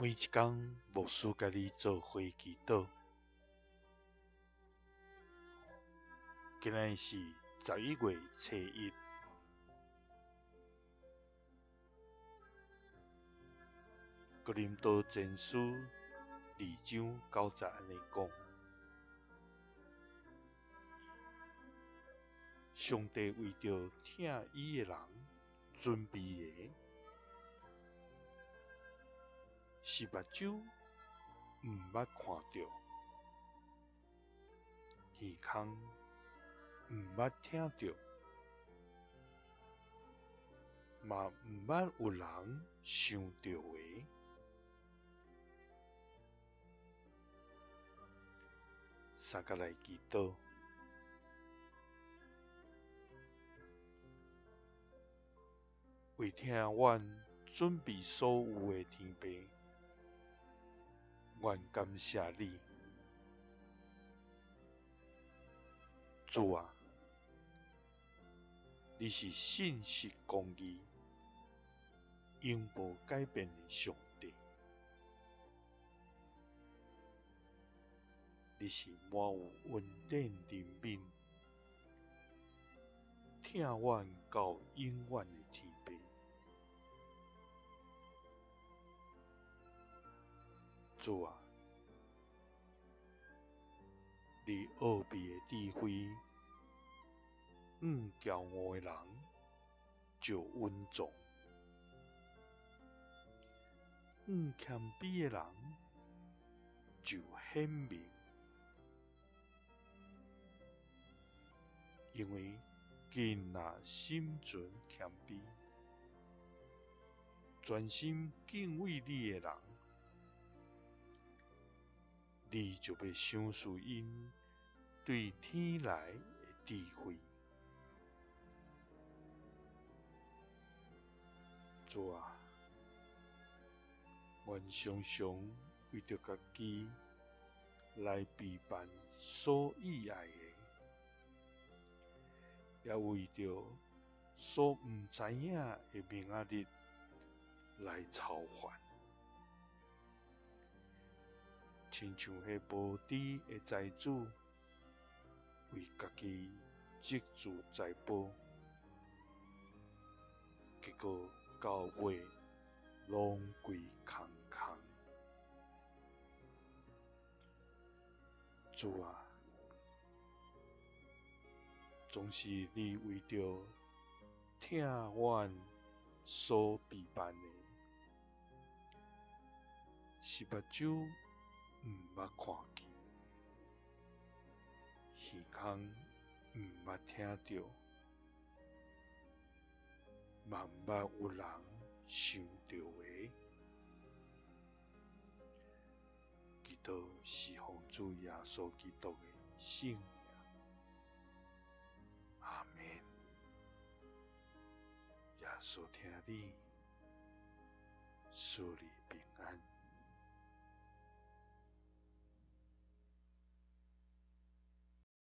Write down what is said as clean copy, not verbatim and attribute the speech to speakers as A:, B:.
A: 每一天，牧师甲你做伙祈祷。今日是11月初1，哥林多前书2章9节安尼讲：上帝为着听伊的人准备的，是目睭毋捌看到，耳孔毋捌听到，嘛毋捌有人想到的。三个来祈祷，为听阮准备所有的天父，愿感谢你，主啊！你是信实公义、永无改变的上帝，你是满有恩典怜悯、听阮到永远的天父。主啊！你奥秘的智慧，骄傲的人就稳重，谦卑的人就显明。因为人若心存谦卑，专心敬畏你的人，你就要赏赐因对天来的智慧。主啊！阮常常为着家己来陪伴所喜爱的，也为着所毋知影的明仔日来操烦，亲像迄无知的财主，为家己积聚财宝，结果到尾浪费空空。主啊！总是你为着听阮所陪伴的，是目睭毋捌看见，耳孔毋捌听到，嘛毋捌有人想到的。祈祷是奉主耶稣基督的圣名。阿们。耶稣听你，赐你平安。